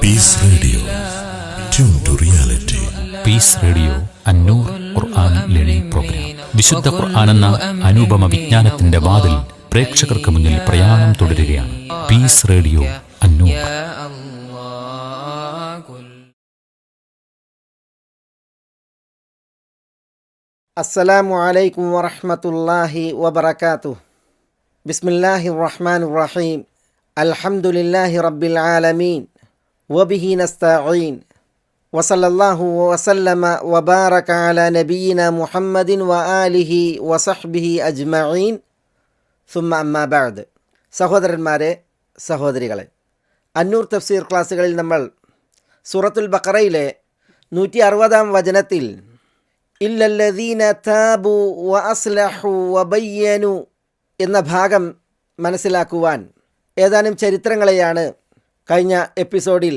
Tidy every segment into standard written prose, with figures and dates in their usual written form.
Piece radio, tune to reality. Peace radio Annoor Quran learning programme. വിശുദ്ധ Quran എന്ന അനുപമ വിജ്ഞാനത്തിന്റെ വാതിൽ പ്രേക്ഷകർക്ക് മുന്നിൽ പ്രയാണം തുടരുകയാണ്. പീസ് റേഡിയോ അന്നൂർ. അസ്സലാമു അലൈക്കും വറഹ്മത്തുള്ളാഹി വബറകാതുഹു. ബിസ്മില്ലാഹിർ റഹ്മാനിർ റഹീം. അൽഹംദുലില്ലാഹി റബ്ബിൽ ആലമീൻ വബിഹി നസ്തഈൻ വസല്ലല്ലാഹു വസല്ലമ വബാറക അലാ നബിയിന മുഹമ്മദിൻ വആലിഹി വസഹ്ബിഹി അജ്മഈൻ. സുമ്മ അമ്മാ ബഅദ്. സഹോദരന്മാരെ, സഹോദരികളെ, അന്നൂർ തഫ്സീർ ക്ലാസ്സുകളിൽ നമ്മൾ സൂറത്തുൽ ബഖറയിലെ 160-ാം വചനത്തിൽ ഇല്ലല്ലദീന താബു വ അസ്ലഹു വ ബയ്യനു എന്ന ഭാഗം മനസ്സിലാക്കുവാൻ ഏതാനും ചരിത്രങ്ങളെയാണ് കഴിഞ്ഞ എപ്പിസോഡിൽ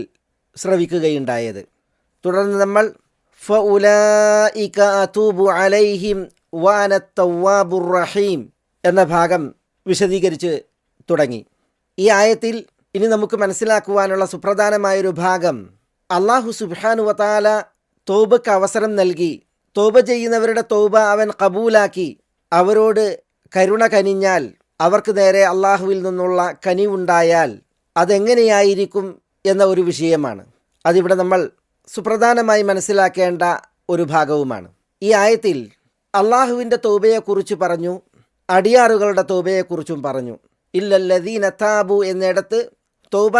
ശ്രവിക്കുകയുണ്ടായത്. തുടർന്ന് നമ്മൾ ഫഉലൈക അതൂബു അലൈഹിം വഅന തവ്വാബുർ റഹീം എന്ന ഭാഗം വിശദീകരിച്ച് തുടങ്ങി. ഈ ആയത്തിൽ ഇനി നമുക്ക് മനസ്സിലാക്കുവാനുള്ള സുപ്രധാനമായൊരു ഭാഗം, അല്ലാഹു സുബ്ഹാനഹു വ തആല തൗബക്ക് അവസരം നൽകി, തൗബ ചെയ്യുന്നവരുടെ തൗബ അവൻ കബൂലാക്കി, അവരോട് കരുണ കനിഞ്ഞാൽ, അവർക്ക് നേരെ അള്ളാഹുവിൽ നിന്നുള്ള കനിവുണ്ടായാൽ അതെങ്ങനെയായിരിക്കും എന്ന ഒരു വിഷയമാണ്. അതിവിടെ നമ്മൾ സുപ്രധാനമായി മനസ്സിലാക്കേണ്ട ഒരു ഭാഗവുമാണ്. ഈ ആയത്തിൽ അള്ളാഹുവിൻ്റെ തൗബയെക്കുറിച്ച് പറഞ്ഞു, അടിയാറുകളുടെ തൗബയെക്കുറിച്ചും പറഞ്ഞു. ഇല്ലല്ലദീന താബു എന്നിടത്ത് തൗബ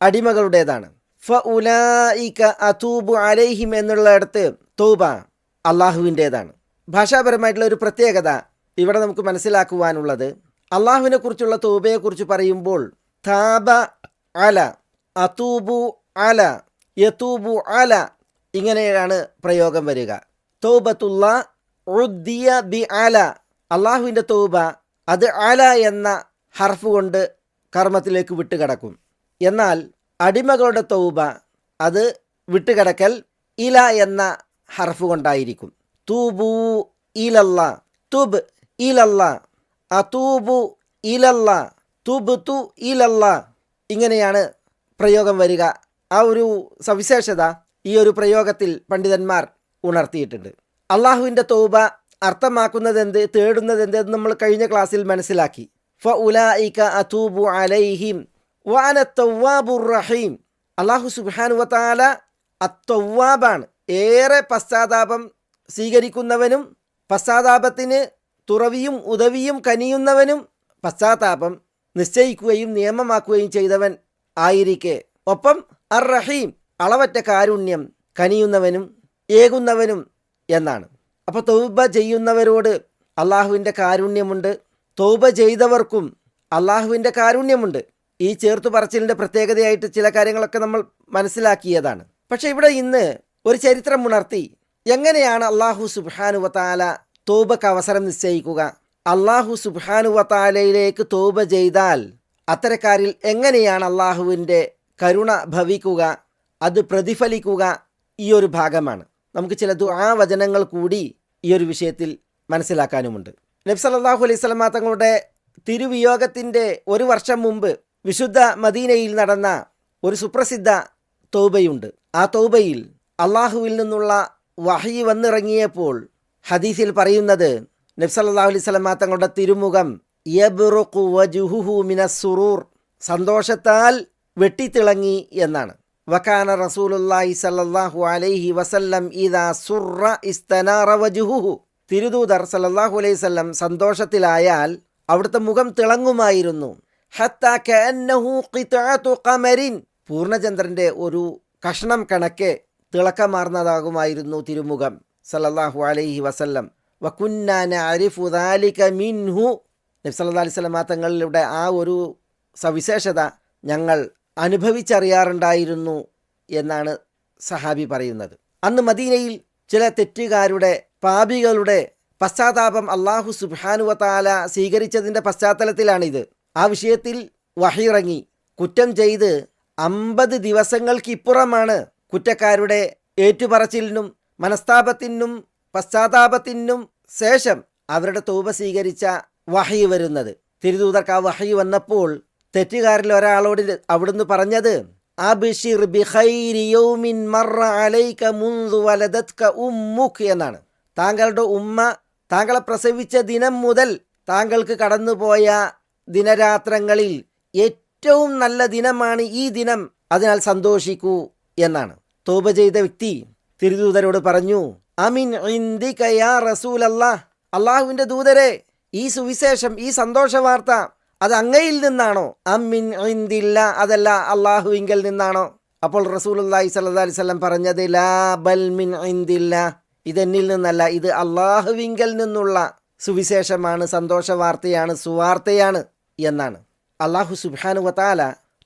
അടിമകളുടേതാണ്. ഫഉലൈക അതൂബു അലൈഹിം എന്നുള്ളിടത്ത് തൗബ അള്ളാഹുവിൻ്റേതാണ്. ഭാഷാപരമായിട്ടുള്ള ഒരു പ്രത്യേകത ഇവിടെ നമുക്ക് മനസ്സിലാക്കുവാനുള്ളത്, അള്ളാഹുവിനെ കുറിച്ചുള്ള തൗബയെക്കുറിച്ച് പറയുമ്പോൾ താബ അല, അതൂബു അല, യതൂബു അല, ഇങ്ങനെയാണ് പ്രയോഗം വരിക. തൗബത്തുള്ള ഉദ്ദിയ ബി അല, അള്ളാഹുവിൻ്റെ തൗബ അത് അല എന്ന ഹർഫ് കൊണ്ട് കർമ്മത്തിലേക്ക് വിട്ടുകിടക്കും. എന്നാൽ അടിമകളുടെ തൗബ അത് വിട്ടുകിടക്കൽ ഇല എന്ന ഹർഫ് കൊണ്ടായിരിക്കും. തൂബു ഇലല്ല, തുബ് ഇലല്ല, അതൂബു ഇലല്ല, തുബ്തു ഇലല്ല, ഇങ്ങനെയാണ് പ്രയോഗം വരിക. ആ ഒരു സവിശേഷത ഈ ഒരു പ്രയോഗത്തിൽ പണ്ഡിതന്മാർ ഉണർത്തിയിട്ടുണ്ട്. അള്ളാഹുവിൻ്റെ തൗബ അർത്ഥമാക്കുന്നതെന്ത്, തേടുന്നതെന്ത് എന്ന് നമ്മൾ കഴിഞ്ഞ ക്ലാസ്സിൽ മനസ്സിലാക്കി. ഫഉലൈക അതൂബു അലൈഹിം വഅന തവ്വാബുർ റഹീം. അള്ളാഹു സുബ്ഹാനഹു വ തആല അത്തവ്വാബാണ്, ഏറെ പശ്ചാത്താപം സ്വീകരിക്കുന്നവനും പശ്ചാത്താപത്തിന് തുറവിയും ഉദവിയും കനിയുന്നവനും പശ്ചാത്താപം നിശ്ചയിക്കുകയും നിയമമാക്കുകയും ചെയ്തവൻ ആയിരിക്കെ, ഒപ്പം അർ റഹീം, അളവറ്റ കാരുണ്യം കനിയുന്നവനും ഏകുന്നവനും എന്നാണ്. അപ്പോൾ തൗബ ചെയ്യുന്നവരോട് അള്ളാഹുവിൻ്റെ കാരുണ്യമുണ്ട്, തൗബ ചെയ്തവർക്കും അള്ളാഹുവിൻ്റെ കാരുണ്യമുണ്ട്. ഈ ചേർത്തു പറച്ചിലിൻ്റെ പ്രത്യേകതയായിട്ട് ചില കാര്യങ്ങളൊക്കെ നമ്മൾ മനസ്സിലാക്കിയതാണ്. പക്ഷേ ഇവിടെ ഇന്ന് ഒരു ചരിത്രം ഉണർത്തി, എങ്ങനെയാണ് അള്ളാഹു സുബ്ഹാനഹു വ തആല തൗബക്ക് അവസരം നിശ്ചയിക്കുക? അള്ളാഹു സുബ്ഹാനഹു വ തആലയിലേക്ക് തൗബ ചെയ്താൽ അത്തരക്കാരിൽ എങ്ങനെയാണ് അള്ളാഹുവിൻ്റെ കരുണ ഭവിക്കുക, അത് പ്രതിഫലിക്കുക? ഈ ഒരു ഭാഗമാണ്. നമുക്ക് ചില ദുആ വചനങ്ങൾ കൂടി ഈ ഒരു വിഷയത്തിൽ മനസ്സിലാക്കാനുമുണ്ട്. നബി സല്ലല്ലാഹു അലൈഹി വസല്ലം തങ്ങളുടെ തിരുവിയോഗത്തിൻ്റെ ഒരു വർഷം മുമ്പ് വിശുദ്ധ മദീനയിൽ നടന്ന ഒരു സുപ്രസിദ്ധ തൗബയുണ്ട്. ആ തൗബയിൽ അള്ളാഹുവിൽ നിന്നുള്ള വഹി വന്നിറങ്ങിയപ്പോൾ ഹദീസിൽ പറയുന്നത്, നബി സല്ലല്ലാഹു അലൈഹി വസല്ലം തങ്ങളുടെ തിരുമുഖം യബ്റുഖു വജ്ഹുഹു മിനസ് സുറൂർ, സന്തോഷത്താൽ വെട്ടിത്തിളങ്ങി എന്നാണ്. വകാന റസൂലുള്ളാഹി സല്ലല്ലാഹു അലൈഹി വസല്ലം ഇദാ സുറ ഇസ്തനാറ വജ്ഹുഹു, തിരുദൂതർ സല്ലല്ലാഹു അലൈഹി വസല്ലം സന്തോഷത്തിലായാൽ അവിടുത്തെ മുഖം തിളങ്ങുമായിരുന്നു. ഹത്താ കഅന്നഹു ഖിത്അതു ഖമരിൻ, പൂർണ്ണചന്ദ്രൻ്റെ ഒരു കഷ്ണം കണക്കെ തിളക്കമാർന്നതാകുമായിരുന്നു തിരുമുഖം സല്ലല്ലാഹു അലൈഹി വസല്ലം. വകുന്നാ നഅരിഫു ദാലിക മിൻഹു, നബി സല്ലല്ലാഹു അലൈഹി വസല്ലം തങ്ങളുടെ ആ ഒരു സവിശേഷത ഞങ്ങൾ അനുഭവിച്ചറിയാറുണ്ടായിരുന്നു എന്നാണ് സഹാബി പറയുന്നത്. അന്ന് മദീനയിൽ ചില തെറ്റുകാരുടെ, പാപികളുടെ പശ്ചാത്താപം അള്ളാഹു സുബ്ഹാനഹു വ തആല സ്വീകരിച്ചതിൻ്റെ പശ്ചാത്തലത്തിലാണിത്. ആ വിഷയത്തിൽ വഹി ഇറങ്ങി. കുറ്റം ചെയ്ത് 50 ദിവസങ്ങൾക്കിപ്പുറമാണ് കുറ്റക്കാരുടെ ഏറ്റുപറച്ചിലിനും മനസ്താപത്തിനും പശ്ചാത്താപത്തിനും ശേഷം അവരുടെ തൗബ സ്വീകരിച്ച വഹി വരുന്നത്. തിരുദൂതർക്ക് ആ വഹി വന്നപ്പോൾ തെറ്റുകാരിൽ ഒരാളോട് അവിടുന്ന് പറഞ്ഞത്, അബ്ശിർ ബിഖൈരി യൗമിൻ മറ അലൈക മുൻദു വലദത്ക ഉമ്മുക് എന്നാണ്. താങ്കളുടെ ഉമ്മ താങ്കളെ പ്രസവിച്ച ദിനം മുതൽ താങ്കൾക്ക് കടന്നുപോയ ദിനരാത്രങ്ങളിൽ ഏറ്റവും നല്ല ദിനമാണ് ഈ ദിനം, അതിനാൽ സന്തോഷിക്കൂ എന്നാണ്. തൗബ ചെയ്ത വ്യക്തി തിരുദൂതരോട് പറഞ്ഞു, അമിൻ ഇൻദിക യാ റസൂലല്ലാഹ്, അള്ളാഹുവിൻ്റെ ദൂതരെ, ഈ സുവിശേഷം, ഈ സന്തോഷ വാർത്ത അത് അങ്ങയിൽ നിന്നാണോ? അമ്മിൻ ഇൻദില്ല, അതല്ല അള്ളാഹുവിങ്കൽ നിന്നാണോ? അപ്പോൾ റസൂലുള്ളാഹി സ്വല്ലല്ലാഹി അലൈഹി വസല്ലം പറഞ്ഞത്, ലാ ബൽ മിൻ ഇൻദില്ല, ഇതെന്നിൽ നിന്നല്ല, ഇത് അള്ളാഹുവിങ്കൽ നിന്നുള്ള സുവിശേഷമാണ്, സന്തോഷ വാർത്തയാണ്, സുവാർത്തയാണ് എന്നാണ്. അള്ളാഹു സുബ്ഹാനഹു വതആല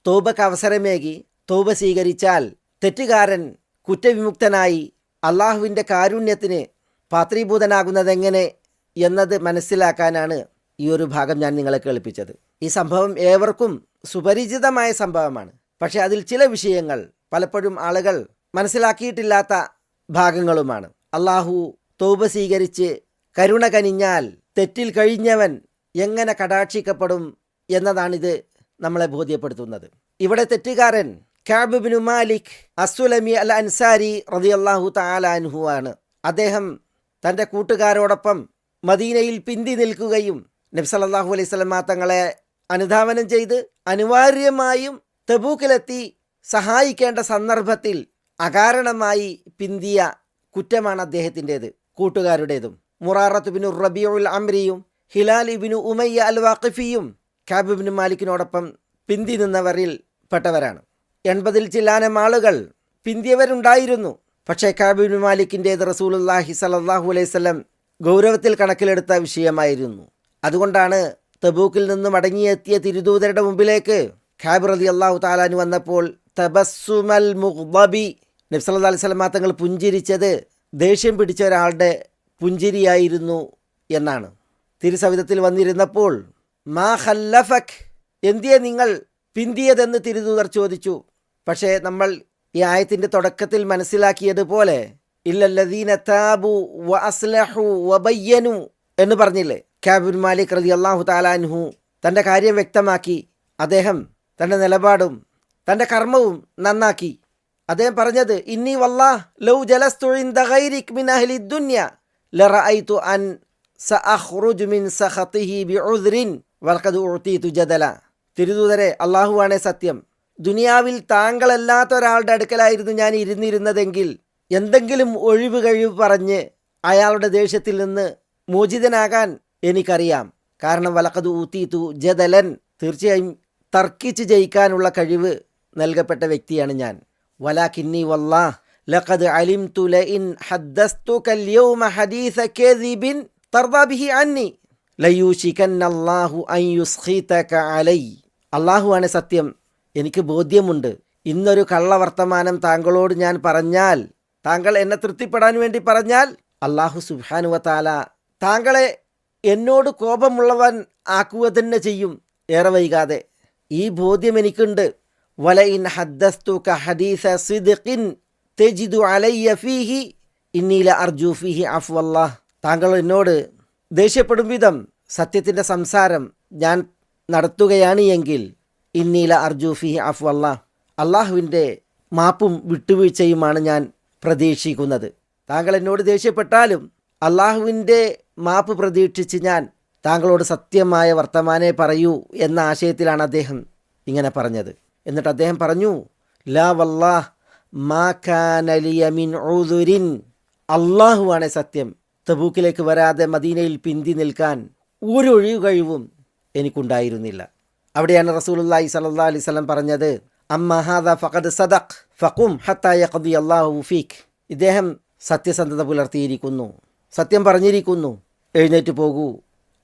തൗബക്ക് അവസരമേകി തൗബ സ്വീകരിച്ചാൽ തെറ്റുകാരൻ കുറ്റവിമുക്തനായി അള്ളാഹുവിൻ്റെ കാരുണ്യത്തിന് പാത്രീഭൂതനാകുന്നതെങ്ങനെ എന്നത് മനസ്സിലാക്കാനാണ് ഈ ഒരു ഭാഗം ഞാൻ നിങ്ങളെ കേൾപ്പിച്ചത്. ഈ സംഭവം ഏവർക്കും സുപരിചിതമായ സംഭവമാണ്. പക്ഷേ അതിൽ ചില വിഷയങ്ങൾ പലപ്പോഴും ആളുകൾ മനസ്സിലാക്കിയിട്ടില്ലാത്ത ഭാഗങ്ങളുമാണ്. അള്ളാഹു തൗബ സ്വീകരിച്ച് കരുണ കനിഞ്ഞാൽ തെറ്റിൽ കഴിഞ്ഞവൻ എങ്ങനെ കടാക്ഷിക്കപ്പെടും എന്നതാണിത് നമ്മളെ ബോധ്യപ്പെടുത്തുന്നത്. ഇവിടെ തെറ്റുകാരൻ കഅബ് ഇബ്നു മാലിക് അസ്സുലമി അൽ അൻസാരി റളിയല്ലാഹു തആല അൻഹു ആണ്. അദ്ദേഹം തൻ്റെ കൂട്ടുകാരോടൊപ്പം മദീനയിൽ പിന്തി നിൽക്കുകയും നബി സല്ലല്ലാഹു അലൈഹി വസല്ലം തങ്ങളെ അനുധാവനം ചെയ്ത് അനിവാര്യമായും തബൂക്കിലെത്തി സഹായിക്കേണ്ട സന്ദർഭത്തിൽ അകാരണമായി പിന്തിയ കുറ്റമാണ് അദ്ദേഹത്തിൻ്റേത്, കൂട്ടുകാരുടേതും. മുറാറത്ത് ബിനു റബീഉൽ അംരിയും ഹിലാൽ ഇബ്നു ഉമയ്യ അൽ വാഖിഫിയും കഅബ് ഇബ്നു മാലിക്കിനോടൊപ്പം പിന്തി നിന്നവരിൽ പെട്ടവരാണ്. 80-ൽ ചില്ലാനം ആളുകൾ പിന്തിയവരുണ്ടായിരുന്നു. പക്ഷേ കഅബ് ഇബ്നു മാലിക്കിൻ്റേത് റസൂലുള്ളാഹി സ്വല്ലല്ലാഹു അലൈഹി വസല്ലം ഗൗരവത്തിൽ കണക്കിലെടുത്ത വിഷയമായിരുന്നു. അതുകൊണ്ടാണ് തബൂക്കിൽ നിന്ന് മടങ്ങിയെത്തിയ തിരുദൂതരുടെ മുമ്പിലേക്ക് കഅബ് റളിയല്ലാഹു തആല അൻഹു വന്നപ്പോൾ തബസ്സുമൽ മുഗ്ദബി, നബി സല്ലല്ലാഹു അലൈഹി വസല്ലം തങ്ങൾ പുഞ്ചിരിച്ചത് ദേഷ്യം പിടിച്ച ഒരാളുടെ പുഞ്ചിരിയായിരുന്നു എന്നാണ്. തിരുസവിധത്തിൽ വന്നിരുന്നപ്പോൾ മാ ഖല്ലഫക്, എന്തിയെ നിങ്ങൾ പിന്തിയതെന്ന് തിരുദൂതർ ചോദിച്ചു. പക്ഷേ നമ്മൾ ഈ ആയത്തിൻ്റെ തുടക്കത്തിൽ മനസ്സിലാക്കിയതുപോലെ ഇല്ലല്ലദീന താബു വ അസ്ലഹു വ ബയ്യനു എന്ന് പറഞ്ഞില്ലേ. കഅബ് ഇബ്നു മാലിക് റളിയല്ലാഹു തആല അൻഹു തൻ്റെ കാര്യം വ്യക്തമാക്കി. അദ്ദേഹം തൻ്റെ നിലപാടും തൻ്റെ കർമ്മവും നന്നാക്കി. അദ്ദേഹം പറഞ്ഞത്, ഇന്നി വല്ലാഹ് ലൗ ജലസ്തു ഇൻദ ഗൈരിക് മിൻ അഹ്ലി ദുനിയ ലറഅയ്തു അൻ സഅഖ്റുജു മിൻ സഖതിഹി ബിഉദ്രിൻ വൽഖദ് ഉഅതീതു ജദല. തിരുദൂതരെ, അള്ളാഹുവാണേ സത്യം, ദുനിയാവിൽ താങ്കളല്ലാത്ത ഒരാളുടെ അടുക്കലായിരുന്നു ഞാൻ ഇരുന്നിരുന്നതെങ്കിൽ എന്തെങ്കിലും ഒഴിവ് കഴിവ് പറഞ്ഞ് അയാളുടെ ദേഷ്യത്തിൽ നിന്ന് മോചിതനാകാൻ എനിക്കറിയാം. കാരണം വലഖദ് ഊതീതു ജദലൻ, തീർച്ചയായും തർക്കിച്ച് ജയിക്കാനുള്ള കഴിവ് നൽകപ്പെട്ട വ്യക്തിയാണ് ഞാൻ. വലാകിന്നി വല്ലാഹ് ലഖദ് അലിംതു ലഇൻ ഹദ്ദസ്തുക അൽയൗമ ഹദീസ കദിബിൻ തർദാ ബിഹി അന്നി ലയൂശികന്നല്ലാഹു അൻ യുസ്ഖിതക അലൈ. അള്ളാഹുവാണ് സത്യം, എനിക്ക് ബോധ്യമുണ്ട്, ഇന്നൊരു കള്ളവർത്തമാനം താങ്കളോട് ഞാൻ പറഞ്ഞാൽ, താങ്കൾ എന്നെ തൃപ്തിപ്പെടാൻ വേണ്ടി പറഞ്ഞാൽ, അള്ളാഹു സുബ്ഹാനഹു വ തആല താങ്കളെ എന്നോട് കോപമുള്ളവൻ ആക്കുക തന്നെ ചെയ്യും ഏറെ വൈകാതെ. ഈ ബോധ്യം എനിക്കുണ്ട്. വലഇൻ ഹദ്ദസ്തുക ഹദീസ സിദ്ഖിൻ തജിദു അലയ്യ ഫീഹി ഇന്നി ലഅർജു ഫീഹി അഫ്വല്ലാഹ്. താങ്കൾ എന്നോട് ദേഷ്യപ്പെടും വിധം സത്യത്തിൻ്റെ സംസാരം ഞാൻ നടത്തുകയാണ് എങ്കിൽ ഇന്നി ലഅർജു ഫീഹി അഫ്വല്ലാഹ്, അള്ളാഹുവിൻ്റെ മാപ്പും വിട്ടുവീഴ്ചയുമാണ് ഞാൻ പ്രതീക്ഷിക്കുന്നത്. താങ്കൾ എന്നോട് ദേഷ്യപ്പെട്ടാലും അള്ളാഹുവിൻ്റെ മാപ്പ് പ്രതീക്ഷിച്ച് ഞാൻ താങ്കളോട് സത്യമായ വർത്തമാനേ പറയൂ എന്ന ആശയത്തിലാണ് അദ്ദേഹം ഇങ്ങനെ പറഞ്ഞത്. എന്നിട്ട് അദ്ദേഹം പറഞ്ഞു, ലാ വല്ലാഹ് മാ കാന ലിയ മിൻ ഉദുരിൻ, അള്ളാഹുവാണ് സത്യം, തബൂക്കിലേക്ക് വരാതെ മദീനയിൽ പിന്തി നിൽക്കാൻ ഒരു ഒഴിവ് കഴിവും എനിക്കുണ്ടായിരുന്നില്ല. അവിടെയാണ് റസൂലുള്ളാഹി സ്വല്ലല്ലാഹു അലൈഹി വസല്ലം പറഞ്ഞത്, അമ്മ ഹാദാ ഫഖദ് സദഖ് ഫഖും ഹത്താ യഖ്ദി അല്ലാഹു ഫീക്. ഇദ്ദേഹം സത്യസന്ധത പുലർത്തിയിരിക്കുന്നു, സത്യം പറഞ്ഞിരിക്കുന്നു, എഴുന്നേറ്റ് പോകൂ,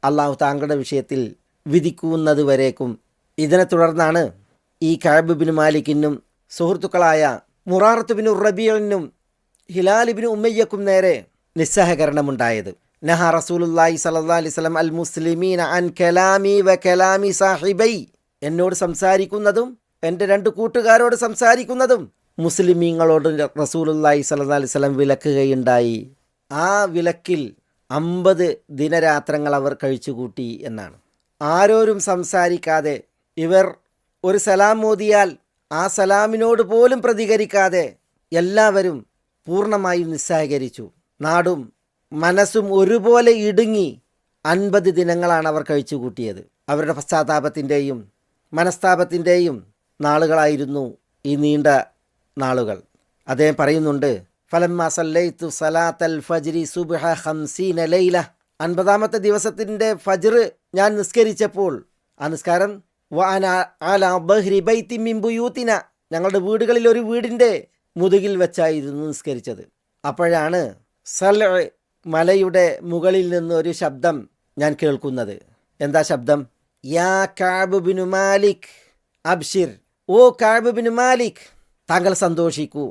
അള്ളാഹു താങ്കളുടെ വിഷയത്തിൽ വിധിക്കുന്നത് വരേക്കും. ഇതിനെ തുടർന്നാണ് ഈ കഅബ് ഇബ്നു മാലിക്കിനും സുഹൃത്തുക്കളായ മുറാറത്ത് ബിനു റബീഇനും ഹിലാൽ ഇബ്നു ഉമയ്യക്കും നേരെ നിസ്സഹകരണമുണ്ടായത്. നഹ റസൂലുള്ളാഹി സ്വല്ലല്ലാഹു അലൈഹി വസല്ലം അൽ മുസ്ലിമീന അൻ കലാമി വ കലാമി സാഹിബൈ, എന്നോട് സംസാരിക്കുന്നതും എൻ്റെ രണ്ട് കൂട്ടുകാരോട് സംസാരിക്കുന്നതും മുസ്ലിമീങ്ങളോട് റസൂലുള്ളാഹി സ്വല്ലല്ലാഹു അലൈഹി വസല്ലം വിലക്കുകയുണ്ടായി. ആ വിലക്കിൽ 50 ദിനരാത്രങ്ങൾ അവർ കഴിച്ചുകൂട്ടി എന്നാണ്. ആരോരും സംസാരിക്കാതെ ഇവർ ഒരു സലാം മോദിയാൽ ആ സലാമിനോട് പോലും പ്രതികരിക്കാതെ എല്ലാവരും പൂർണ്ണമായും നിസ്സഹകരിച്ചു. നാടും മനസ്സും ഒരുപോലെ ഇടുങ്ങി 50 ദിനങ്ങളാണ് അവർ കഴിച്ചു കൂട്ടിയത്. അവരുടെ പശ്ചാത്താപത്തിൻ്റെയും മനസ്താപത്തിൻ്റെയും നാളുകളായിരുന്നു ഈ നീണ്ട നാളുകൾ. അദ്ദേഹം പറയുന്നുണ്ട്, ഫലമ്മ സല്ലൈതു സലാത്തൽ ഫജ്രി സുബ്ഹ 50 ലൈല. 50ാമത്തെ ദിവസത്തിൻ്റെ ഫജ്ർ ഞാൻ നിസ്കരിച്ചപ്പോൾ, ആ നിസ്കാരം വഅന അലാ ബഹ്രി ബൈത്തി മിൻ ബുയൂത്തിന, ഞങ്ങളുടെ വീടുകളിൽ ഒരു വീടിൻ്റെ മുതുകിൽ വെച്ചായിരുന്നു നിസ്കരിച്ചത്. അപ്പോഴാണ് സൽഅ മലയുടെ മുകളിൽ നിന്ന് ഒരു ശബ്ദം ഞാൻ കേൾക്കുന്നത്. എന്താ ശബ്ദം? യാ കഅബ് ബിനു മാലിക് അബ്ഷിർ, ഓ കഅബ് ബിനു മാലിക്, താങ്കൾ സന്തോഷിക്കൂ.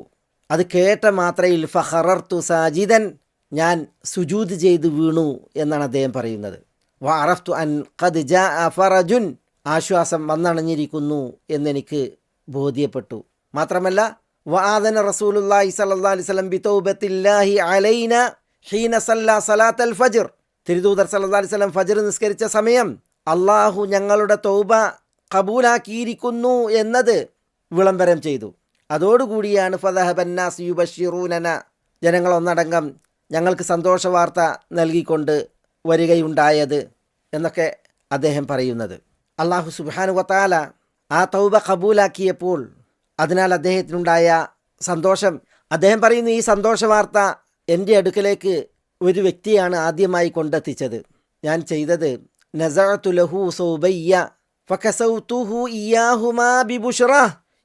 അത് കേട്ട മാത്രയിൽ ഫഖറർതു സാജിദൻ, ഞാൻ സുജൂദ് ചെയ്ത് വീണു എന്നാണ് അദ്ദേഹം പറയുന്നത്. വഅറഫ്തു അൻ ഖദ് ജാഅ ഫറജുൻ, ആശ്വാസം വന്നണഞ്ഞിരിക്കുന്നു എന്നെനിക്ക് ബോധ്യപ്പെട്ടു. മാത്രമല്ല വആദന റസൂലുള്ളാഹി സ്വല്ലല്ലാഹി അലൈഹി വസല്ലം ബിതൗബത്തില്ലാഹി അലൈന ഹീന സല്ല സലാത്തൽ ഫജ്ർ, തിരുദൂതർ സ്വല്ലല്ലാഹി അലൈഹി വസല്ലം ഫജ്ർ നിസ്കരിച്ച സമയം അള്ളാഹു ഞങ്ങളുടെ തൗബ കബൂലാക്കിയിരിക്കുന്നു എന്നത് വിളംബരം ചെയ്തു. അതോടുകൂടിയാണ് ഫദഹബന്നാസ് യുബശ്ശിറൂനന, ജനങ്ങളൊന്നടങ്കം ഞങ്ങൾക്ക് സന്തോഷവാർത്ത നൽകിക്കൊണ്ട് വരികയുണ്ടായത് എന്നൊക്കെ അദ്ദേഹം പറയുന്നത്. അള്ളാഹു സുബ്ഹാനഹു വതആല ആ തൗബ കബൂലാക്കിയപ്പോൾ അതിനാൽ അദ്ദേഹത്തിനുണ്ടായ സന്തോഷം, അദ്ദേഹം പറയുന്നു, ഈ സന്തോഷവാർത്ത എൻ്റെ അടുക്കലേക്ക് ഒരു വ്യക്തിയാണ് ആദ്യമായി കൊണ്ടെത്തിച്ചത്. ഞാൻ ചെയ്തത് നസഅതു ലഹു സൗബയ്യ ഫകസൗതുഹു ഇയാഹുമാ ബിബുശ്റ,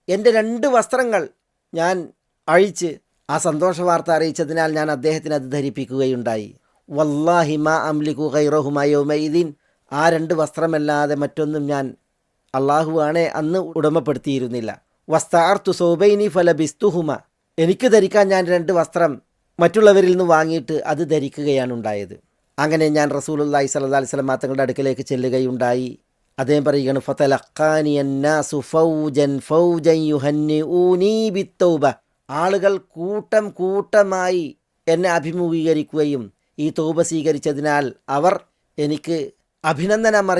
എൻ്റെ 2 വസ്ത്രങ്ങൾ ഞാൻ അഴിച്ച് ആ സന്തോഷവാർത്ത അറിയിച്ചതിനാൽ ഞാൻ അദ്ദേഹത്തിന് അത് ധരിപ്പിക്കുകയുണ്ടായി. വല്ലാഹി മാ അംലികു ഗൈറഹുമാ യൗമഇദിൻ, ആ 2 വസ്ത്രമല്ലാതെ മറ്റൊന്നും ഞാൻ അള്ളാഹുവാണെ അന്ന് ഉടമപ്പെടുത്തിയിരുന്നില്ല. വസ്തഅർതു സൗബൈനി ഫലബിസ്തുഹുമ, എനിക്ക് ധരിക്കാൻ ഞാൻ 2 വസ്ത്രം മറ്റുള്ളവരിൽ നിന്ന് വാങ്ങിയിട്ട് അത് ധരിക്കുകയാണ് ഉണ്ടായത്. അങ്ങനെ ഞാൻ റസൂലുള്ളാഹി സ്വല്ലല്ലാഹി അലൈഹി വസല്ലം തങ്ങളുടെ അടുക്കലേക്ക് ചെല്ലുകയുണ്ടായി. അദ്ദേഹം പറയുകയാണ്, ഫതലഖാനി അന്നാസു ഫൗജൻ ഫൗജൻ യുഹന്നിഊനി ബിത്തൗബ, ആളുകൾ കൂട്ടം കൂട്ടമായി എന്നെ അഭിമുഖീകരിക്കുകയും ഈ തൗബ സ്വീകരിച്ചതിനാൽ അവർ എനിക്ക് അഭിനന്ദനം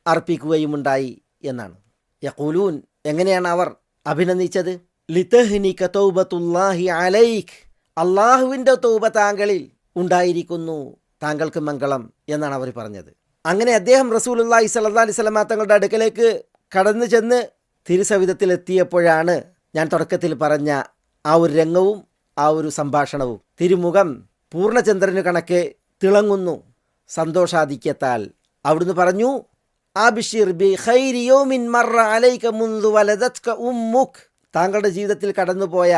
അർപ്പിക്കുകയുമുണ്ടായി എന്നാണ്. യഖൂലൂൻ, എങ്ങനെയാണ് അവർ അഭിനന്ദിച്ചത്? ലിതഹ്നിക തൗബത്തുല്ലാഹി അലൈക്, അള്ളാഹുവിൻ്റെ തൗബ താങ്കളിൽ ഉണ്ടായിരിക്കുന്നു, താങ്കൾക്ക് മംഗളം എന്നാണ് അവർ പറഞ്ഞത്. അങ്ങനെ അദ്ദേഹം റസൂലുള്ളാഹി സ്വല്ലല്ലാഹി അലൈഹി വസല്ലം തങ്ങളുടെ അടുക്കലേക്ക് കടന്നു ചെന്ന് തിരുസവിധത്തിലെത്തിയപ്പോഴാണ് ഞാൻ തുടക്കത്തിൽ പറഞ്ഞ ആ ഒരു രംഗവും ആ ഒരു സംഭാഷണവും. തിരുമുഖം പൂർണ്ണചന്ദ്രന് കണക്കെ തിളങ്ങുന്നു സന്തോഷാധിക്യത്താൽ. അവിടുന്ന് പറഞ്ഞു, അബ്ശിർ ബി ഖൈരി യൗമിൻ മർറ അലൈക മുൻദു വലദത്ക ഉമ്മുക്, താങ്കളുടെ ജീവിതത്തിൽ കടന്നുപോയ,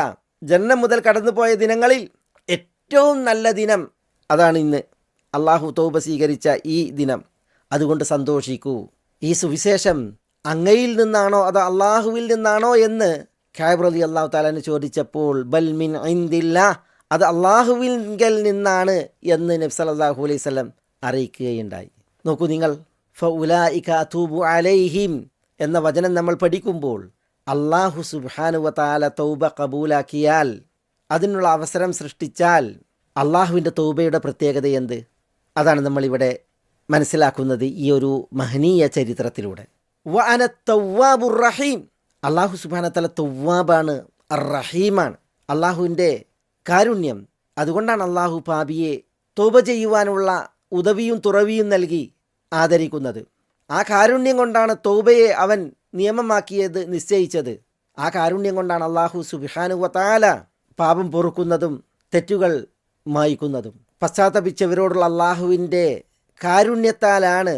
ജന്മം മുതൽ കടന്നുപോയ ദിനങ്ങളിൽ ഏറ്റവും നല്ല ദിനം അതാണ് ഇന്ന്, അള്ളാഹു തൗബ സ്വീകരിച്ച ഈ ദിനം. അതുകൊണ്ട് സന്തോഷിക്കൂ. ഈ സുവിശേഷം അങ്ങയിൽ നിന്നാണോ അതോ അള്ളാഹുവിൽ നിന്നാണോ എന്ന് കഅബ് റളിയല്ലാഹു തആല ചോദിച്ചപ്പോൾ ബൽ മിൻ ഇൻദില്ലാ, അത് അള്ളാഹുവിൽ നിന്നാണ് എന്ന് നബി സല്ലല്ലാഹു അലൈഹി വസല്ലം അറിയിക്കുകയുണ്ടായി. നോക്കൂ നിങ്ങൾ, ഫഉലൈക അതൂബു അലൈഹിം എന്ന വചനം നമ്മൾ പഠിക്കുമ്പോൾ അള്ളാഹു സുബ്ഹാനഹു വതആല തൗബ കബൂലാക്കിയാൽ, അതിനുള്ള അവസരം സൃഷ്ടിച്ചാൽ അള്ളാഹുവിൻ്റെ തൗബയുടെ പ്രത്യേകത എന്ത്? അതാണ് നമ്മളിവിടെ മനസ്സിലാക്കുന്നത് ഈ ഒരു മഹനീയ ചരിത്രത്തിലൂടെ. വഅന തവ്വാബുർ റഹീം, അള്ളാഹു സുബ്ഹാനഹു വതആല തവ്വാബാണ്, അർ-റഹീമാണ്. അള്ളാഹുവിൻ്റെ കാരുണ്യം, അതുകൊണ്ടാണ് അള്ളാഹു പാപിയെ തൗബ ചെയ്യുവാനുള്ള ഉദവിയും തുറവിയും നൽകി ആദരിക്കുന്നത്. ആ കാരുണ്യം കൊണ്ടാണ് തൗബയെ അവൻ നിയമമാക്കിയത്, നിശ്ചയിച്ചത്. ആ കാരുണ്യം കൊണ്ടാണ് അള്ളാഹു സുബ്ഹാനഹു വതആല പാപം പൊറുക്കുന്നതും തെറ്റുകൾ മായ്ക്കുന്നതും. പശ്ചാത്തപിച്ചവരോടുള്ള അള്ളാഹുവിൻ്റെ കാരുണ്യത്താലാണ്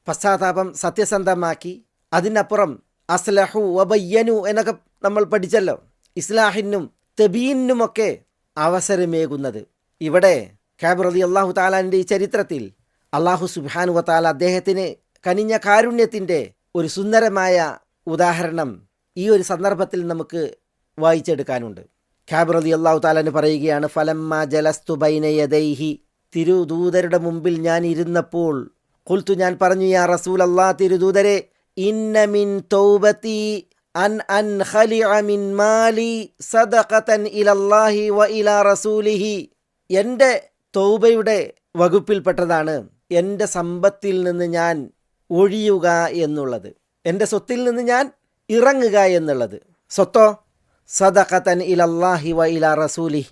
പശ്ചാത്താപം സത്യസന്ധമാക്കി, അതിനപ്പുറം അസ്ലഹു വബയ്യനു എന്നൊക്കെ നമ്മൾ പഠിച്ചല്ലോ, ഇസ്ലാഹിനും തബീനുമൊക്കെ അവസരമേകുന്നത്. ഇവിടെ കഅബ് റളിയല്ലാഹു തആലാന്റെ ഈ ചരിത്രത്തിൽ അള്ളാഹു സുബ്ഹാനഹു വതആല അദ്ദേഹത്തിന് കനിഞ്ഞ കാരുണ്യത്തിൻ്റെ ഒരു സുന്ദരമായ ഉദാഹരണം ഈ ഒരു സന്ദർഭത്തിൽ നമുക്ക് വായിച്ചെടുക്കാനുണ്ട്. കഅബ് റളിയല്ലാഹു തആല പറയുകയാണ്, ഫലമ്മ ജലസ്തു ബൈന യദൈഹി, തിരുദൂതരുടെ മുമ്പിൽ ഞാൻ ഇരുന്നപ്പോൾ, ഖുൽതു, ഞാൻ പറഞ്ഞു, യാ റസൂലല്ലാഹ്, തിരുദൂതരെ, ഇന്ന മിൻ തൗബതി അൻ അൻഖലിഅ മിൻ മാലി സദഖതൻ ഇലല്ലാഹി വ ഇലാ റസൂലിഹി, എൻ്റെ തൗബയുടെ വകുപ്പിൽപ്പെട്ടതാണ് എൻ്റെ സമ്പത്തിൽ നിന്ന് ഞാൻ ഒഴിയുക എന്നുള്ളത്, എൻ്റെ സ്വത്തിൽ നിന്ന് ഞാൻ ഇറങ്ങുക എന്നുള്ളത്. സ്വത്തോ സദഖതൻ ഇലല്ലാഹി വ ഇലാ റസൂലി,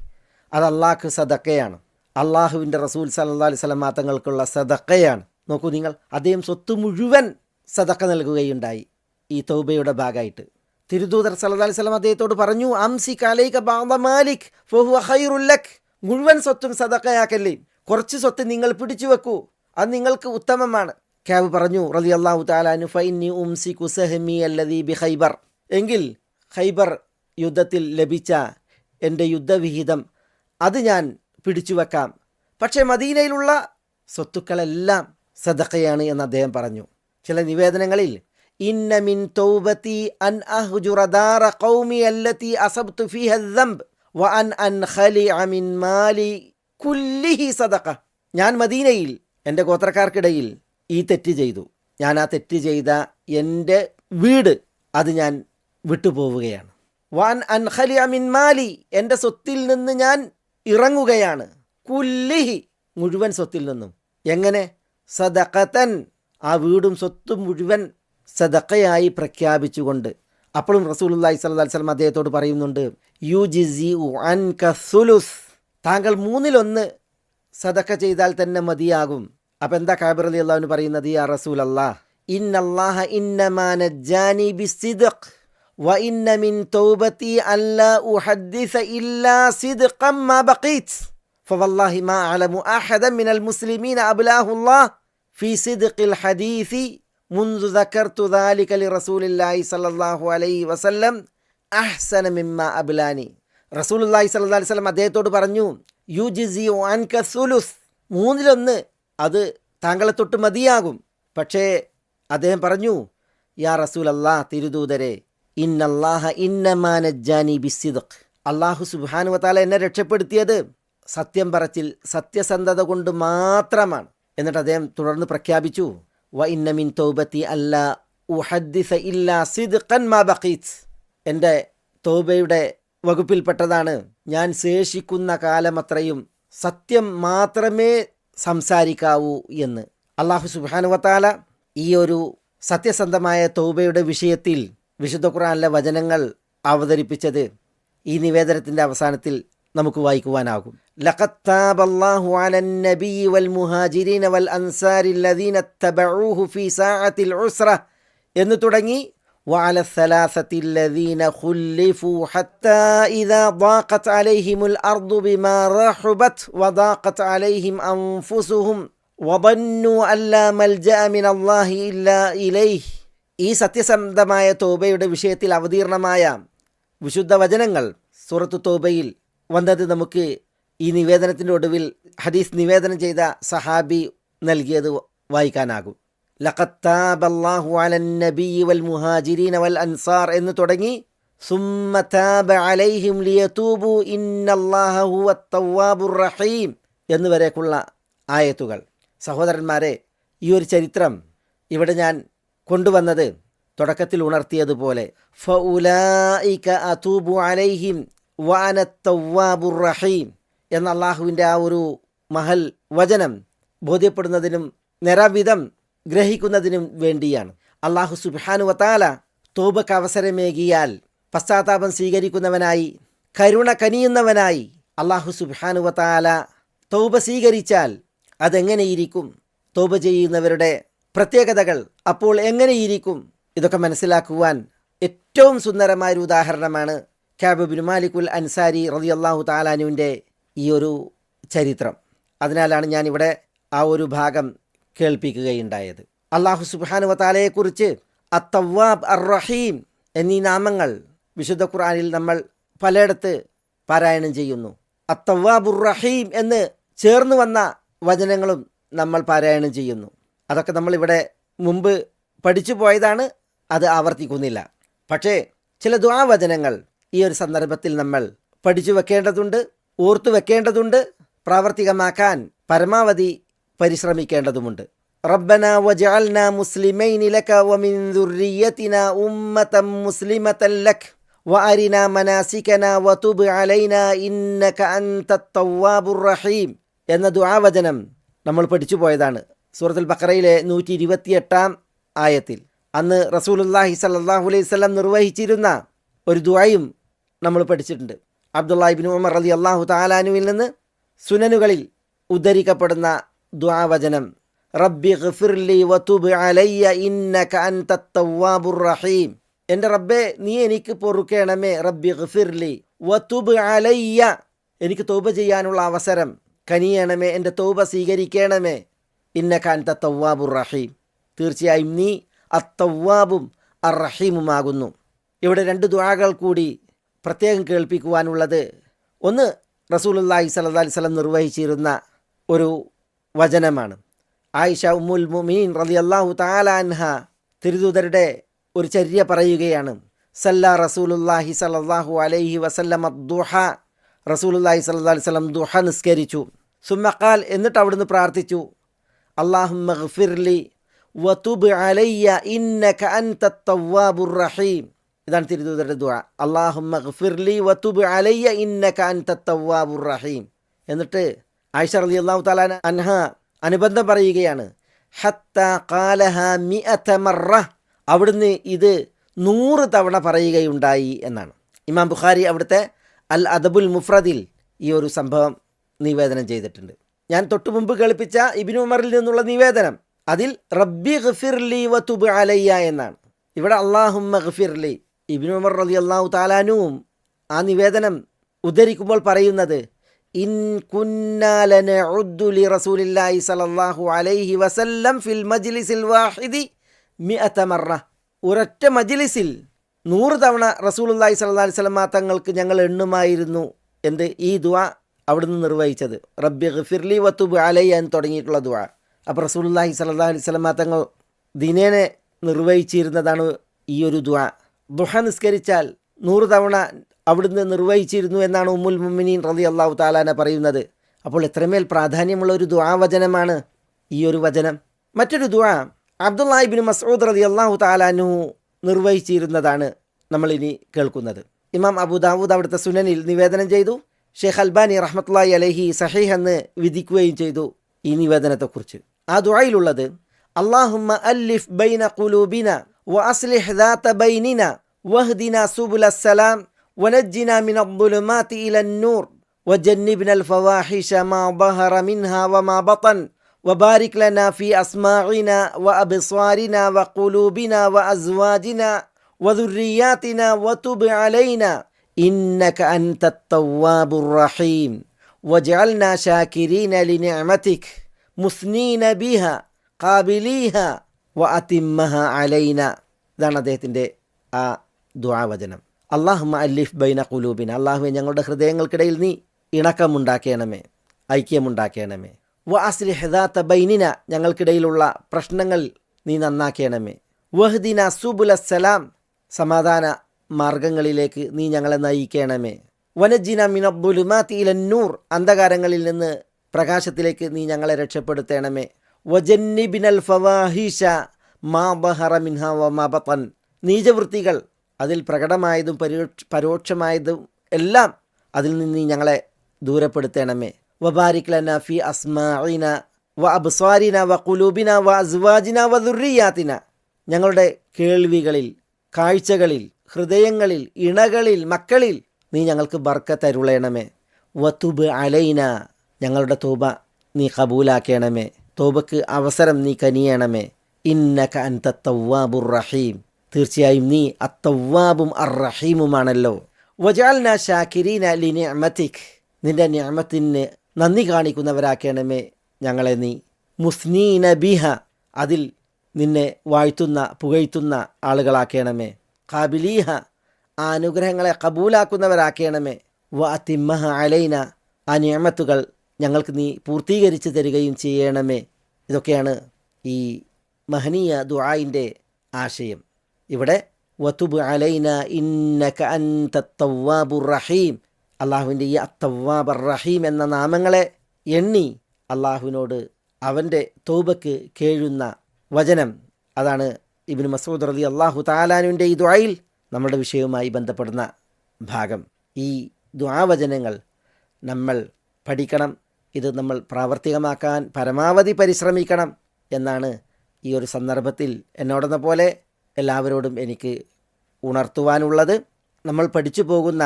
അത് അള്ളാഹ്ക്ക് സദഖയാണ്, അള്ളാഹുവിൻ്റെ റസൂൽ സല്ലല്ലാഹു അലൈഹി വസല്ലം തങ്ങൾക്കുള്ള സദഖയാണ്. നോക്കൂ നിങ്ങൾ, അദ്ദേഹം സ്വത്ത് മുഴുവൻ സദഖ നൽകുകയുണ്ടായി ഈ തൗബയുടെ ഭാഗമായിട്ട്. തിരുദൂതർ സല്ലല്ലാഹു അലൈഹി വസല്ലം അദ്ദേഹത്തോട് പറഞ്ഞു, അംസിക് അലൈക ബഅദ മാലിക് ഫഹുവ ഖൈറുൽ ലക്, മുഴുവൻ സ്വത്തും സദഖയാക്കല്ലേ, കുറച്ച് സ്വത്ത് നിങ്ങൾ പിടിച്ചു വെക്കൂ, അത് നിങ്ങൾക്ക് ഉത്തമമാണ്. കഅബ് പറഞ്ഞു റളിയല്ലാഹു തആല അൻഹു, ഫഇന്നി ഉംസികു സഹമി അല്ലദീ ബി ഖൈബർ, എങ്കിൽ ഖൈബർ യുദ്ധത്തിൽ ലഭിച്ച എൻ്റെ യുദ്ധവിഹിതം അത് ഞാൻ പിടിച്ചു വെക്കാം, പക്ഷേ മദീനയിലുള്ള സ്വത്തുക്കളെല്ലാം സദഖയാണ് എന്ന് അദ്ദേഹം പറഞ്ഞു. ചില നിവേദനങ്ങളിൽ ഇന്ന മിൻ തൗബതി അൻ അഹ്ജുറ ദാറ ഖൗമി അല്ലതി അസബ്തു ഫീഹ അദ്ദംബ് വ അൻ അൻഖലിഅ മിൻ മാലി കുല്ലിഹി സദഖ, ഞാൻ മദീനയിൽ എൻ്റെ ഗോത്രക്കാർക്കിടയിൽ ഈ തെറ്റ് ചെയ്തു, ഞാൻ ആ തെറ്റ് ചെയ്ത എൻ്റെ വീട് അത് ഞാൻ വിട്ടുപോവുകയാണ്. വൻ അൻഖലിഅ മിൻ മാലി, എൻ്റെ സ്വത്തിൽ നിന്ന് ഞാൻ ഇറങ്ങുകയാണ്, കുല്ലിഹി, മുഴുവൻ സ്വത്തിൽ നിന്നും. എങ്ങനെ? സദഖതൻ, ആ വീടും സ്വത്തും മുഴുവൻ സദഖയായി പ്രഖ്യാപിച്ചുകൊണ്ട്. അപ്പോഴും റസൂലുള്ളാഹി സ്വല്ലല്ലാഹു അലൈഹി വസല്ലം അദ്ദേഹത്തോട് പറയുന്നുണ്ട്, യുജിസിഉ അൻക സുലുസ്, താങ്കൾ 1/3 സദഖ ചെയ്താൽ തന്നെ മതിയാകും. അപ്പം എന്താ കഅബ് റളിയല്ലാഹു അൻഹു പറയുന്നത്? യാ റസൂലല്ലാഹ്, ഇന്നല്ലാഹ ഇന്നമാ നജ്ജാനി ബിസ്സിദ്ഖ് വ ഇന്ന മിൻ തൗബതി അല്ലാ ഉഹദ്ദിസ ഇല്ലാ സിദ്ഖൻ മാ ബഖീത് ഫവല്ലാഹി മാ അഅലമു അഹദൻ മിനൽ മുസ്ലിമീന അബ്ലാഹുല്ലാഹ് ഫീ സിദ്ഖിൽ ഹദീസി മുൻദു ദക്കർതു ദാലിക ലിറസൂലില്ലാഹി സ്വല്ലല്ലാഹു അലൈഹി വസല്ലം അഹ്സന മിമ്മാ അബ്ലാനി. റസൂലുള്ളാഹി സ്വല്ലല്ലാഹു അലൈഹി വസല്ലം അദ്ദേഹത്തോട് പറഞ്ഞു, യുജിസിഉ അൻക സുലുസ്, 1/3 അത് താങ്കളെ തൊട്ട് മതിയാകും. പക്ഷേ അദ്ദേഹം പറഞ്ഞു, യാ റസൂലല്ലാഹ്, തിരുദൂതരെ, ഇന്നല്ലാഹ ഇന്നമാ നജ്ജാനി ബിസ്സിദ്ഖ്, അല്ലാഹു സുബ്ഹാനഹു വ തആല എന്നെ രക്ഷപ്പെടുത്തിയത് സത്യം പറച്ചിൽ, സത്യസന്ധത കൊണ്ട് മാത്രമാണ്. എന്നിട്ട് അദ്ദേഹം തുടർന്ന് പ്രഖ്യാപിച്ചു, വ ഇന്ന മിൻ തൗബതി അല്ലാ ഉഹദ്ദിസ ഇല്ലാ സിദ്ഖൻ മാ ബഖീത്, എൻ്റെ തൗബയുടെ വകുപ്പിൽപ്പെട്ടതാണ് ഞാൻ ശേഷിക്കുന്ന കാലമത്രയും സത്യം മാത്രമേ സംസാരിക്കാവൂ എന്ന്. അല്ലാഹു സുബ്ഹാനഹു വ തആല ഈ ഒരു സത്യസന്ധമായ തൗബയുടെ വിഷയത്തിൽ വിശുദ്ധ ഖുർആനിലെ വചനങ്ങൾ അവതരിപ്പിച്ചത് ഈ നിവേദനത്തിൻ്റെ അവസാനത്തിൽ നമുക്ക് വായിക്കുവാനാകും. ലഖദ് താബല്ലാഹു അലൻ നബിയ്യി വൽ മുഹാജിരീന വൽ അൻസാരി അല്ലദീന തബഊഹു ഫീ സാഅത്തിൽ ഉസ്റ എന്ന് തുടങ്ങി وعلى الثلاثة الذين خلفوا حتى إذا ضاقت عليهم الأرض بما رحبت وضاقت عليهم أنفسهم وظنوا أن لا ملجأ من الله إلا إليه. ഈ സത്യസന്ധമായ തൗബയുടെ വിഷയത്തിൽ അവതീർണമായ വിശുദ്ധ വചനങ്ങൾ സൂറത്തു തൗബയിൽ വന്നത് നമുക്ക് ഈ നിവേദനത്തിൻ്റെ ഒടുവിൽ ഹദീസ് നിവേദനം ചെയ്ത സഹാബി നൽകിയത് വായിക്കാനാകും. ലഖദ് താബല്ലാഹു അലൻ നബിയ്യി വൽ മുഹാജിരീന വൽ അൻസാർ എന്ന് തുടങ്ങി സുമ്മ താബ അലൈഹിം ലിയതൂബു ഇന്നല്ലാഹ ഹുവത് തവ്വാബുർ റഹീം എന്നുവരേക്കുള്ള ആയത്തുകൾ. സഹോദരന്മാരെ, ഈ ഒരു ചരിത്രം ഇവിടെ ഞാൻ കൊണ്ടുവന്നത് തുടക്കത്തിൽ ഉണർത്തിയതുപോലെ ഫഉലൈക അതൂബു അലൈഹിം വഅന തവ്വാബുർ റഹീം എന്ന അള്ളാഹുവിൻ്റെ ആ ഒരു മഹൽ വചനം ബോധ്യപ്പെടുന്നതിനും നിറവിധം ഗ്രഹിക്കുന്നതിനും വേണ്ടിയാണ്. അള്ളാഹു സുബ്ഹാനഹു വ തആല തൗബക്ക് അവസരമേകിയാൽ പശ്ചാത്താപം സ്വീകരിക്കുന്നവനായി, കരുണ കനിയുന്നവനായി അള്ളാഹു സുബ്ഹാനഹു വ തആല തൗബ സ്വീകരിച്ചാൽ അതെങ്ങനെയിരിക്കും, തൗബ ചെയ്യുന്നവരുടെ പ്രത്യേകതകൾ അപ്പോൾ എങ്ങനെയിരിക്കും, ഇതൊക്കെ മനസ്സിലാക്കുവാൻ ഏറ്റവും സുന്ദരമായൊരു ഉദാഹരണമാണ് കഅബ് ബിൻ മാലിക്കുൽ അൻസാരി റളിയല്ലാഹു തആല അൻഹുവിൻ്റെ ഈ ഒരു ചരിത്രം. അതിനാലാണ് ഞാനിവിടെ ആ ഒരു ഭാഗം കേൾപ്പിക്കുകയുണ്ടായത്. അല്ലാഹു സുബ്ഹാനഹു വ തആലയെക്കുറിച്ച് അത്തവ്വാബ് അർ റഹീം എന്നീ നാമങ്ങൾ വിശുദ്ധ ഖുർആനിൽ നമ്മൾ പലയിടത്ത് പാരായണം ചെയ്യുന്നു. അത്തവ്വാബുർ റഹീം എന്ന് ചേർന്ന് വന്ന വചനങ്ങളും നമ്മൾ പാരായണം ചെയ്യുന്നു. അതൊക്കെ നമ്മളിവിടെ മുമ്പ് പഠിച്ചു പോയതാണ്, അത് ആവർത്തിക്കുന്നില്ല. പക്ഷേ ചില ദുആ വചനങ്ങൾ ഈ ഒരു സന്ദർഭത്തിൽ നമ്മൾ പഠിച്ചു വെക്കേണ്ടതുണ്ട്, ഓർത്തു വെക്കേണ്ടതുണ്ട്, പ്രാവർത്തികമാക്കാൻ പരമാവധി പരിശ്രമിക്കേണ്ടതുമുണ്ട്. റബ്ബനാ വജഅൽനാ മുസ്ലിമൈനി ലക വമിൻ ദുർരിയ്യതിനാ ഉമ്മതൻ മുസ്ലിമതൻ ലക് വഅരിനാ മനാസികനാ വതുബ് അലൈനാ ഇന്നക അൻതത് തവ്വാബുർ റഹീം എന്ന ദുആ വചനം നമ്മൾ പഠിച്ചു പോയതാണ്. സൂറത്തുൽ ബഖറയിലെ 128 ആയത്തിൽ അന്ന് റസൂലുള്ളാഹി സ്വല്ലല്ലാഹു അലൈഹി വസല്ലം നിർവഹിച്ചിരുന്ന ഒരു ദുആയും നമ്മൾ പഠിച്ചിട്ടുണ്ട്. അബ്ദുല്ലാ ഇബ്നു ഉമർ റളിയല്ലാഹു തആല അൻഹുവിൽ നിന്ന് സുനനുകളിൽ ഉദ്ധരിക്കപ്പെടുന്ന ദുആവചനം, റബ്ബി ഗ്ഫിർലി വതുബ് അലയ്യ ഇന്നക അൻതത് തവ്വാബുർ റഹീം. എൻ്റെ റബ്ബേ, നീ എനിക്ക് പൊറുക്കണമേ. റബ്ബി ഗ്ഫിർലി വതുബ് അലയ്യ, എനിക്ക് തൗബ ചെയ്യാനുള്ള അവസരം കനിയണമേ, എൻ്റെ തൗബ സ്വീകരിക്കണമേ. ഇന്നക അൻതത് തവ്വാബുർ റഹീം, തീർച്ചയായും നീ അത്തവ്വാബും അർ റഹീമുമാകുന്നു. ഇവിടെ രണ്ട് ദുആകൾ കൂടി പ്രത്യേകം കേൾപ്പിക്കുവാനുള്ളത്, ഒന്ന് റസൂലുള്ളാഹി സ്വല്ലല്ലാഹി അലൈഹി വസല്ലം നിർവഹിച്ചിരുന്ന ഒരു വചനമാണ്. ആയിഷ ഉമ്മുൽ മുഅ്മിനീൻ റളിയല്ലാഹു തആല അൻഹ തിരുദൂതരുടെ ഒരു ചര്യ പറയുകയാണ്. സല്ല റസൂലുള്ളാഹി സ്വല്ലല്ലാഹു അലൈഹി വസല്ലം ദുഹ, റസൂലുള്ളാഹി സ്വല്ലല്ലാഹി അലൈഹി വസല്ലം ദുഹ നിസ്കരിച്ചു. സുമ്മ ഖാൽ, എന്നിട്ട് അവിടുന്ന് പ്രാർത്ഥിച്ചു, അല്ലാഹുമ്മ ഗ്ഫിർലി വതുബ് അലയ്യ ഇന്നക അൻതത് തവ്വാബുർ റഹീം. ഇതാണ് തിരുദൂതരുടെ ദുആ, അല്ലാഹുമ്മ ഗ്ഫിർലി വതുബ് അലയ്യ ഇന്നക അൻതത് തവ്വാബുർ റഹീം. എന്നിട്ട് ആയിഷ റളിയല്ലാഹു തആല അൻഹ അനുബന്ധം പറയുകയാണ്, ഹത്താ ഖാലഹ മിഅത മറ, അവിടുന്ന് ഇത് 100 തവണ പറയുകയുണ്ടായി എന്നാണ്. ഇമാം ബുഖാരി അവിടുത്തെ അൽ അദബുൽ മുഫ്രദിൽ ഈ ഒരു സംഭവം നിവേദനം ചെയ്തിട്ടുണ്ട്. ഞാൻ തൊട്ടു മുമ്പ് കേൾപ്പിച്ച ഇബ്നു ഉമറിൽ നിന്നുള്ള നിവേദനം, അതിൽ റബ്ബി ഗ്ഫിർലി വതുബ് അലയ്യ എന്നാണ്. ഇവിടെ അല്ലാഹുമ്മ ഗ്ഫിർലി. ഇബ്നു ഉമർ റളിയല്ലാഹു തആല അൻഹുവും ആ നിവേദനം ഉദ്ധരിക്കുമ്പോൾ പറയുന്നത്, ഇൻ കുന്നാ ലനഉദ്ദു ലി റസൂലില്ലാഹി സ്വല്ലല്ലാഹു അലൈഹി വസല്ലം ഫിൽ മജ്ലിസിൽ വാഹിദി മിഅത മറ, ഒരൊറ്റ മജ്ലിസിൽ 100 തവണ റസൂലുള്ളാഹി സ്വല്ലല്ലാഹി അലൈഹി വസല്ലം തങ്ങൾക്ക് ഞങ്ങൾ എണ്ണുമായിരുന്നു എന്ത്, ഈ ദുആ അവിടുന്ന് നിർവഹിച്ചത്. റബ്ബി ഗ്ഫിർലി വതുബ് അലയ്യ എന്ന് തുടങ്ങിയിട്ടുള്ള ദുആ. അപ്പോൾ റസൂലുള്ളാഹി സ്വല്ലല്ലാഹി അലൈഹി വസല്ലം തങ്ങൾ ദിനേനെ നിർവഹിച്ചിരുന്നതാണ് ഈ ഒരു ദുആ. ദുഹ നിസ്കരിച്ചാൽ 100 തവണ അവിടുന്ന് നിർവഹിച്ചിരുന്നു എന്നാണ് ഉമ്മുൽ മുഅ്മിനീൻ റളിയല്ലാഹു തആല അൻഹ പറയുന്നത്. അപ്പോൾ എത്രമേൽ പ്രാധാന്യമുള്ള ഒരു ദുആ വചനമാണ് ഈ ഒരു വചനം. മറ്റൊരു ദുആ അബ്ദുല്ലാ ഇബ്നു മസ്ഊദ് റളിയല്ലാഹു തആല അൻഹു നിർവഹിച്ചിരുന്നതാണ് നമ്മളിനി കേൾക്കുന്നത്. ഇമാം അബൂ ദാവൂദ് അവിടുത്തെ സുനനിൽ നിവേദനം ചെയ്തു. ഷെയ്ഖ് അൽബാനി റഹ്മത്തുള്ളാഹി അലൈഹി സഹീഹ് എന്ന് വിധിക്കുകയും ചെയ്തു ഈ നിവേദനത്തെക്കുറിച്ച്. ആ ദുആയിലുള്ളത്, അല്ലാഹുമ്മ അല്ലിഫ് ബൈന ഖുലൂബിന വഅസ്ലിഹ് ദാത ബൈനിന വഹ്ദിന സുബുലസ്സലാം വനജ്ജിന മിനദ്ദുലുമാതി ഇലന്നൂർ വജന്നിബ്നൽ ഫവാഹിഷ മാ ളഹറ മിൻഹാ വമാ ബതൻ വബാരിക് ലനാ ഫീ അസ്മാഇന വഅബ്സാരിന വഖുലൂബിന വഅസ്വാജിന വദുർരിയാതിന വതുബ് അലൈന ഇന്നക അൻതത് തവ്വാബുർ റഹീം വജഅൽനാ ശാകിരീന ലിനിഅമതിക് മുസ്നീന ബിഹ ഖാബിലീഹ വഅതിമ്മഹ അലൈന. ഇതാണ് അദ്ദേഹത്തിൻ്റെ ആ ദുആവചനം. അല്ലാഹുമ്മ അല്ലിഫ് ബൈന ഖുലൂബിന, അല്ലാഹുവേ ഞങ്ങളുടെ ഹൃദയങ്ങൾക്കിടയിൽ നീ ഇണക്കമുണ്ടാക്കണമേ, ഐക്യമുണ്ടാക്കണമേ. വഅസ്ലിഹ് ദാത ബൈനിന, ഞങ്ങൾക്കിടയിലുള്ള പ്രശ്നങ്ങൾ നീ നന്നാക്കണമേ. വഹ്ദിന സുബുലസ്സലാം, സമാധാന മാർഗങ്ങളിലേക്ക് നീ ഞങ്ങളെ നയിക്കണമേ. വനജ്ജിന മിനദ്ദുലുമാതി ഇലന്നൂർ, അന്ധകാരങ്ങളിൽ നിന്ന് പ്രകാശത്തിലേക്ക് നീ ഞങ്ങളെ രക്ഷപ്പെടുത്തണമേ. വജന്നിബ്നൽ ഫവാഹിഷ മാ ളഹറ മിൻഹാ വമാ ബതൻ, നീചവൃത്തികൾ അതിൽ പ്രകടമായതും പരോക്ഷമായതും എല്ലാം അതിൽ നിന്ന് നീ ഞങ്ങളെ ദൂരപ്പെടുത്തണമേ. വബാരിക് ലനാ ഫീ അസ്മാഇന വഅബ്സാരിന വഖുലൂബിന വഅസ്വാജിന വദുർരിയാതിന, ഞങ്ങളുടെ കേൾവികളിൽ, കാഴ്ചകളിൽ, ഹൃദയങ്ങളിൽ, ഇണകളിൽ, മക്കളിൽ നീ ഞങ്ങൾക്ക് ബർക്കത്ത് അരുളണമേ. വതുബ് അലൈന, ഞങ്ങളുടെ തൗബ നീ കബൂലാക്കണമേ, തൗബക്ക് അവസരം നീ കനിയണമേ. ഇന്നക അൻതത് തവ്വാബുർ റഹീം, തീർച്ചയായും നീ അത്തവ്വാബും അർ റഹീമുമാണല്ലോ. വജഅൽനാ ശാകിരീന ലിനിഅമതിക്, നിന്റെ നിഅമത്തിന് നന്ദി കാണിക്കുന്നവരാക്കണമേ ഞങ്ങളെ നീ. മുസ്നീന ബിഹ, അതിൽ നിന്നെ വാഴ്ത്തുന്ന പുകഴ്ത്തുന്ന ആളുകളാക്കണമേ. ഖാബിലീഹ, ആ അനുഗ്രഹങ്ങളെ കബൂലാക്കുന്നവരാക്കണമേ. വഅതിമ്മഹ അലൈന, ആ നിഅമത്തുകൾ ഞങ്ങൾക്ക് നീ പൂർത്തീകരിച്ച് തരികയും ചെയ്യണമേ. ഇതൊക്കെയാണ് ഈ മഹനീയ ദുആഇൻ്റെ ആശയം. ഇവിടെ വതുബ് അലൈന ഇന്നക അൻതത് തവ്വാബുർ റഹീം, അള്ളാഹുവിൻ്റെ ഈ അത്തവ്വാബ് അർ റഹീം എന്ന നാമങ്ങളെ എണ്ണി അള്ളാഹുവിനോട് അവൻ്റെ തൗബക്ക് കേഴുന്ന വചനം, അതാണ് ഇബ്നു മസ്ഊദ് റളിയല്ലാഹു തആല അൻഹുവിൻ്റെ ഈ ദുആയിൽ നമ്മുടെ വിഷയവുമായി ബന്ധപ്പെടുന്ന ഭാഗം. ഈ ദുആവചനങ്ങൾ നമ്മൾ പഠിക്കണം, ഇത് നമ്മൾ പ്രാവർത്തികമാക്കാൻ പരമാവധി പരിശ്രമിക്കണം എന്നാണ് ഈ ഒരു സന്ദർഭത്തിൽ എന്നോടെന്ന പോലെ എല്ലാവരോടും എനിക്ക് ഉണർത്തുവാനുള്ളത്. നമ്മൾ പഠിച്ചു പോകുന്ന,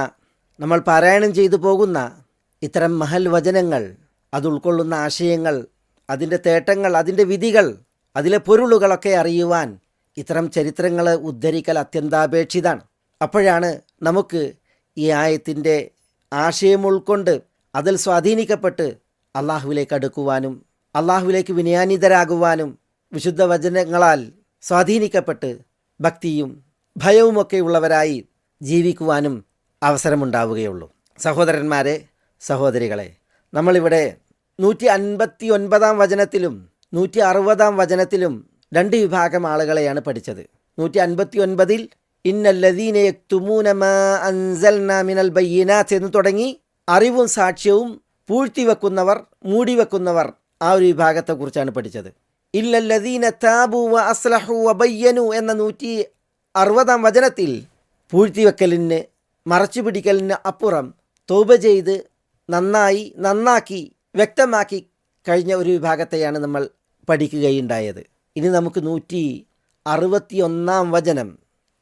നമ്മൾ പാരായണം ചെയ്തു പോകുന്ന ഇത്തരം മഹൽ വചനങ്ങൾ, അത് ഉൾക്കൊള്ളുന്ന ആശയങ്ങൾ, അതിൻ്റെ തേട്ടങ്ങൾ, അതിൻ്റെ വിധികൾ, അതിലെ പൊരുളുകളൊക്കെ അറിയുവാൻ ഇത്തരം ചരിത്രങ്ങൾ ഉദ്ധരിക്കൽ അത്യന്താപേക്ഷിതാണ്. അപ്പോഴാണ് നമുക്ക് ഈ ആയത്തിൻ്റെ ആശയം ഉൾക്കൊണ്ട് അതിൽ സ്വാധീനിക്കപ്പെട്ട് അള്ളാഹുവിലേക്ക് അടുക്കുവാനും അള്ളാഹുവിലേക്ക് വിനയാനിതരാകുവാനും വിശുദ്ധ വചനങ്ങളാൽ സ്വാധീനിക്കപ്പെട്ട് ഭക്തിയും ഭയവുമൊക്കെ ഉള്ളവരായി ജീവിക്കുവാനും അവസരമുണ്ടാവുകയുള്ളൂ. സഹോദരന്മാരെ, സഹോദരികളെ, നമ്മളിവിടെ 159 വചനത്തിലും 160 വചനത്തിലും 2 വിഭാഗം ആളുകളെയാണ് പഠിച്ചത്. 159 ഇന്നല്ലദീന യക്തുമൂന മാ അൻസൽനാ മിനൽ ബയ്യിനാത്ത് എന്ന് തുടങ്ങി അറിവും സാക്ഷ്യവും പൂഴ്ത്തിവെക്കുന്നവർ, മൂടിവെക്കുന്നവർ, ആ ഒരു വിഭാഗത്തെക്കുറിച്ചാണ് പഠിച്ചത്. ഇല്ലല്ലദീന താബു വ അസ്ലഹു വ ബയ്യനു എന്ന 160 വചനത്തിൽ പൂഴ്ത്തിവെക്കലിന്, മറച്ചുപിടിക്കലിന് അപ്പുറം തൗബ ചെയ്ത് നന്നാക്കി വ്യക്തമാക്കി കഴിഞ്ഞ ഒരു വിഭാഗത്തെയാണ് നമ്മൾ പഠിക്കുകയുണ്ടായത്. ഇനി നമുക്ക് 161 വചനം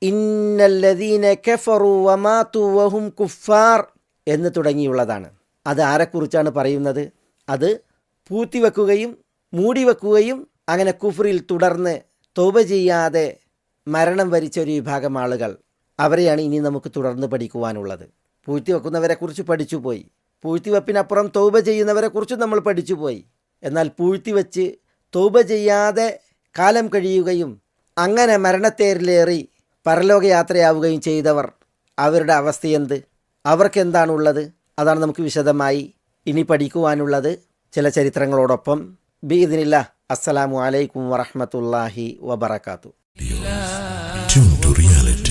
ഇന്നല്ലദീന കഫറു വമാതു വഹും കുഫാർ എന്ന് തുടങ്ങിയുള്ളതാണ്. അത് ആരെക്കുറിച്ചാണ് പറയുന്നത്? അത് പൂഴ്ത്തിവെക്കുകയും മൂടിവെക്കുകയും അങ്ങനെ കുഫറിൽ തുടർന്ന് തൗബ ചെയ്യാതെ മരണം വരിച്ച ഒരു വിഭാഗം ആളുകൾ, അവരെയാണ് ഇനി നമുക്ക് തുടർന്ന് പഠിക്കുവാനുള്ളത്. പൂഴ്ത്തിവെക്കുന്നവരെക്കുറിച്ച് പഠിച്ചുപോയി, പൂഴ്ത്തിവെപ്പിനപ്പുറം തൗബ ചെയ്യുന്നവരെക്കുറിച്ചും നമ്മൾ പഠിച്ചുപോയി. എന്നാൽ പൂഴ്ത്തിവെച്ച് തൗബ ചെയ്യാതെ കാലം കഴിയുകയും അങ്ങനെ മരണത്തേരിലേറി പരലോകയാത്രയാവുകയും ചെയ്തവർ, അവരുടെ അവസ്ഥയെന്ത്, അവർക്കെന്താണുള്ളത്? അതാണ് നമുക്ക് വിശദമായി ഇനി പഠിക്കുവാനുള്ളത്. ചില ചരിത്രങ്ങളോടൊപ്പം ബിഇദ്നില്ലാഹ്. അസ്സലാമു അലൈക്കും വറഹ്മത്തുള്ളാഹി വബറകാതുഹു. Tune to reality.